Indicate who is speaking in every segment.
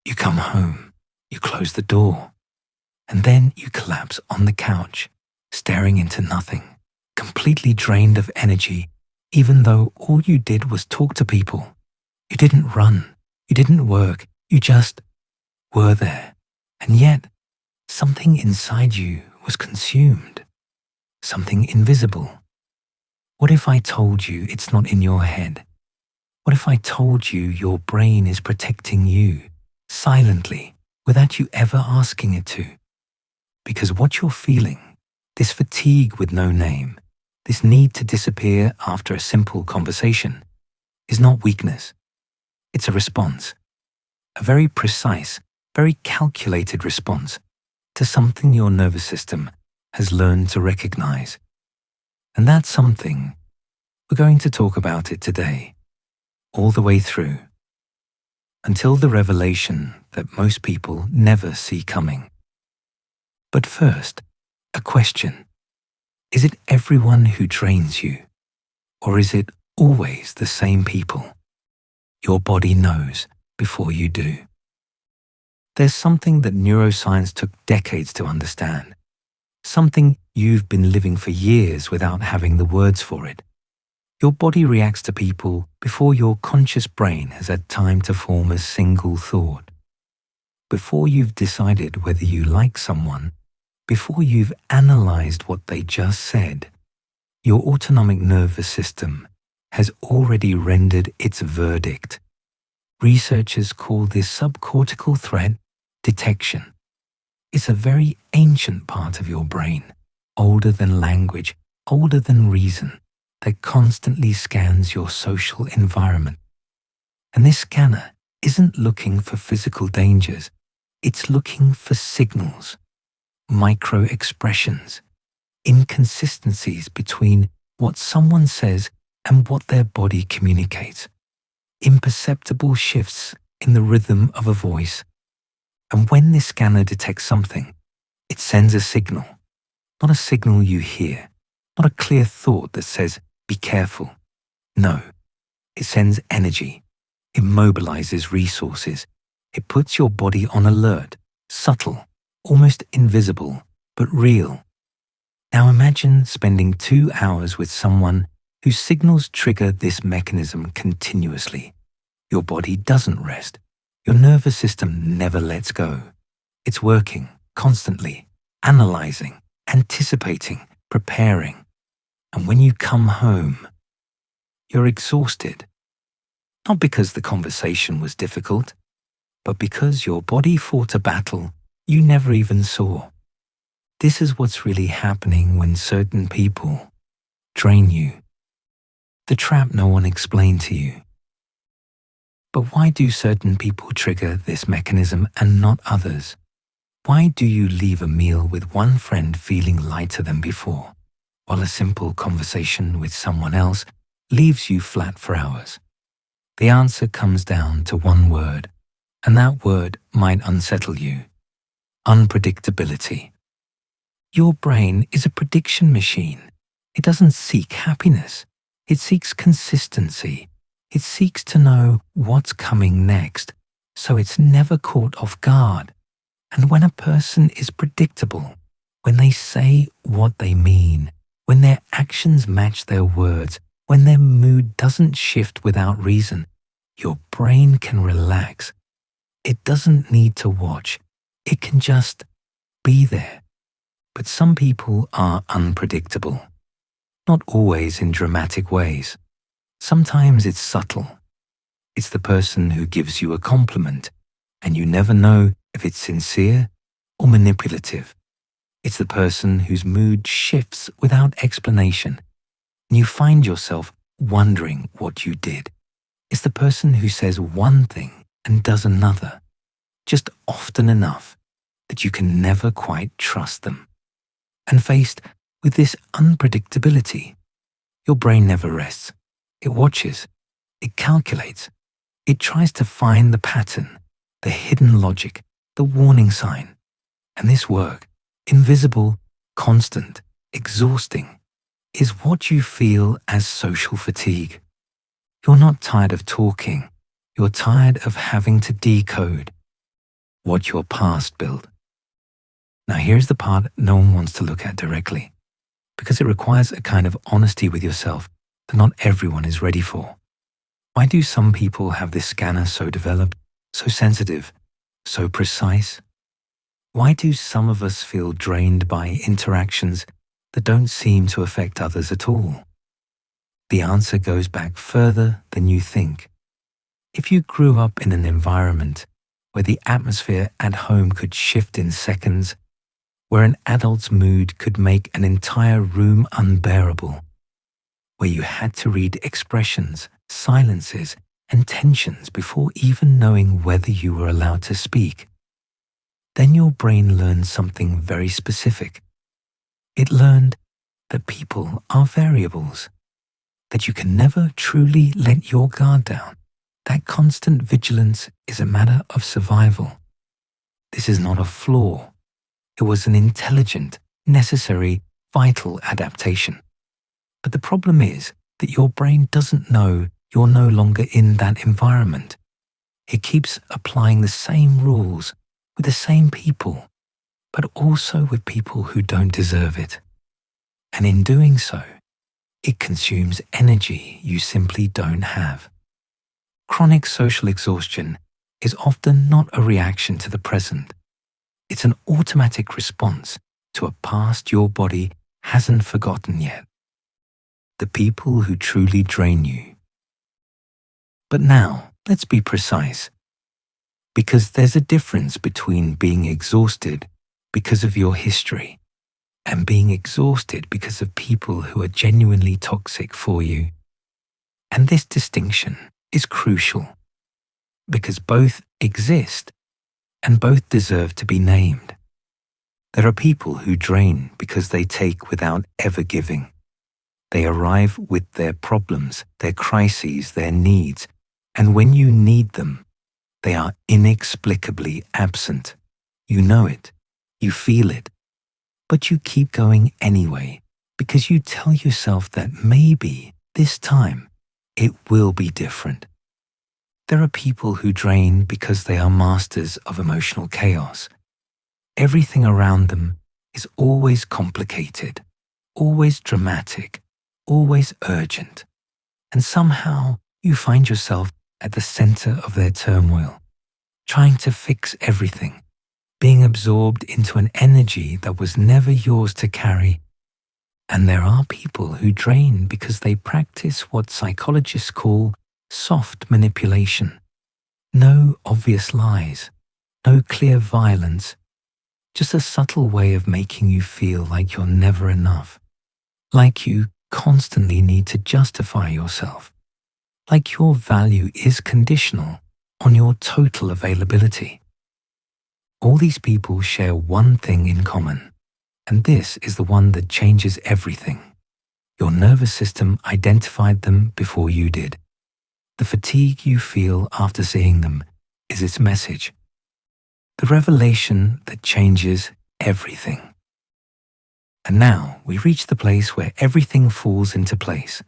Speaker 1: You come home, you close the door, and then you collapse on the couch, staring into nothing, completely drained of energy, even though all you did was talk to people. You didn't run, you didn't work, you just were there. And yet, something inside you was consumed, something invisible. What if I told you it's not in your head? What if I told you your brain is protecting you, silently, without you ever asking it to? Because what you're feeling, this fatigue with no name, this need to disappear after a simple conversation, is not weakness. It's a response, a very precise, very calculated response to something your nervous system has learned to recognize. And that something, we're going to talk about it today, all the way through, until the revelation that most people never see coming. But first, a question. Is it everyone who drains you? Or is it always the same people? Your body knows before you do. There's something that neuroscience took decades to understand. Something you've been living for years without having the words for it. Your body reacts to people before your conscious brain has had time to form a single thought. Before you've decided whether you like someone, before you've analyzed what they just said, your autonomic nervous system has already rendered its verdict. Researchers call this subcortical threat detection. It's a very ancient part of your brain, older than language, older than reason, that constantly scans your social environment. And this scanner isn't looking for physical dangers, it's looking for signals, micro-expressions, inconsistencies between what someone says and what their body communicates, imperceptible shifts in the rhythm of a voice. And when this scanner detects something, it sends a signal, not a signal you hear, not a clear thought that says, be careful. No, it sends energy. It mobilizes resources. It puts your body on alert, subtle, almost invisible, but real. Now imagine spending 2 hours with someone whose signals trigger this mechanism continuously. Your body doesn't rest. Your nervous system never lets go. It's working, constantly, analyzing, anticipating, preparing. And when you come home, you're exhausted. Not because the conversation was difficult, but because your body fought a battle you never even saw. This is what's really happening when certain people drain you. The trap no one explained to you. But why do certain people trigger this mechanism and not others? Why do you leave a meal with one friend feeling lighter than before, while a simple conversation with someone else leaves you flat for hours? The answer comes down to one word, and that word might unsettle you. Unpredictability. Your brain is a prediction machine. It doesn't seek happiness. It seeks consistency. It seeks to know what's coming next, so it's never caught off guard. And when a person is predictable, when they say what they mean, when their actions match their words, when their mood doesn't shift without reason, your brain can relax. It doesn't need to watch. It can just be there. But some people are unpredictable. Not always in dramatic ways. Sometimes it's subtle. It's the person who gives you a compliment, and you never know if it's sincere or manipulative. It's the person whose mood shifts without explanation, and you find yourself wondering what you did. It's the person who says one thing and does another, just often enough that you can never quite trust them. And faced with this unpredictability, your brain never rests. It watches, it calculates, it tries to find the pattern, the hidden logic, the warning sign. And this work, invisible, constant, exhausting, is what you feel as social fatigue. You're not tired of talking, you're tired of having to decode. what your past built. Now here's the part no one wants to look at directly, because it requires a kind of honesty with yourself that not everyone is ready for. Why do some people have this scanner so developed, so sensitive, so precise? Why do some of us feel drained by interactions that don't seem to affect others at all? The answer goes back further than you think. If you grew up in an environment where the atmosphere at home could shift in seconds, where an adult's mood could make an entire room unbearable, where you had to read expressions, silences, and tensions before even knowing whether you were allowed to speak, then your brain learned something very specific. It learned that people are variables, that you can never truly let your guard down, that constant vigilance is a matter of survival. This is not a flaw. It was an intelligent, necessary, vital adaptation. But the problem is that your brain doesn't know you're no longer in that environment. It keeps applying the same rules with the same people, but also with people who don't deserve it. And in doing so, it consumes energy you simply don't have. Chronic social exhaustion is often not a reaction to the present. It's an automatic response to a past your body hasn't forgotten yet. The people who truly drain you. But now, let's be precise. Because there's a difference between being exhausted because of your history and being exhausted because of people who are genuinely toxic for you. And this distinction is crucial because both exist and both deserve to be named. There are people who drain because they take without ever giving. They arrive with their problems, their crises, their needs, and when you need them, they are inexplicably absent. You know it, you feel it, but you keep going anyway because you tell yourself that maybe this time it will be different. There are people who drain because they are masters of emotional chaos. Everything around them is always complicated, always dramatic, always urgent, and somehow you find yourself at the center of their turmoil, trying to fix everything, being absorbed into an energy that was never yours to carry. And there are people who drain because they practice what psychologists call soft manipulation. No obvious lies, no clear violence, just a subtle way of making you feel like you're never enough, like you constantly need to justify yourself, like your value is conditional on your total availability. All these people share one thing in common, and this is the one that changes everything. Your nervous system identified them before you did. The fatigue you feel after seeing them is its message. The revelation that changes everything. And now we reach the place where everything falls into place.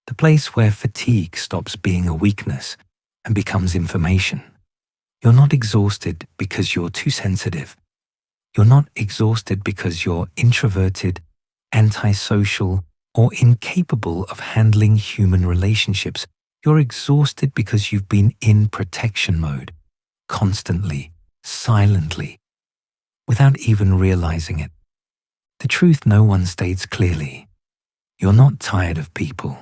Speaker 1: The place where fatigue stops being a weakness and becomes information. You're not exhausted because you're too sensitive. You're not exhausted because you're introverted, antisocial, or incapable of handling human relationships. You're exhausted because you've been in protection mode, constantly, silently, without even realizing it. The truth no one states clearly. You're not tired of people.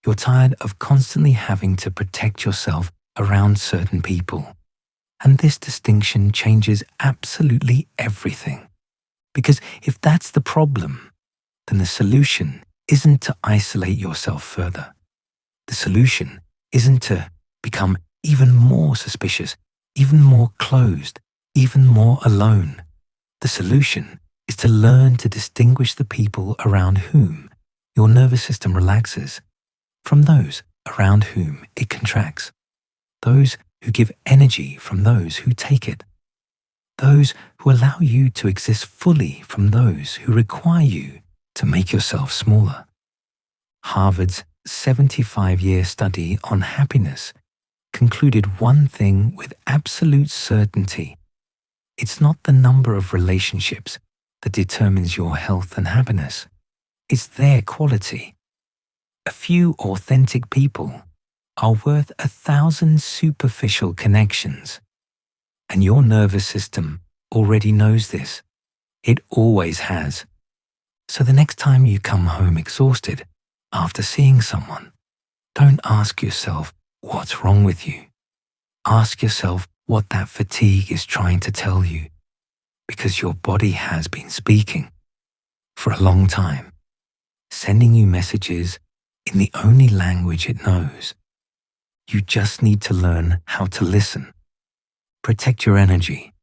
Speaker 1: You're tired of constantly having to protect yourself around certain people. And this distinction changes absolutely everything. Because if that's the problem, then the solution isn't to isolate yourself further. The solution isn't to become even more suspicious, even more closed, even more alone. The solution is to learn to distinguish the people around whom your nervous system relaxes from those around whom it contracts, those who give energy from those who take it, those who allow you to exist fully from those who require you to make yourself smaller. Harvard's 75-year study on happiness concluded one thing with absolute certainty It's not the number of relationships that determines your health and happiness. It's their quality. A few authentic people are worth 1,000 superficial connections. And your nervous system already knows this. It always has. So the next time you come home exhausted after seeing someone, don't ask yourself what's wrong with you. Ask yourself what that fatigue is trying to tell you, because your body has been speaking for a long time, sending you messages in the only language it knows. You just need to learn how to listen. Protect your energy.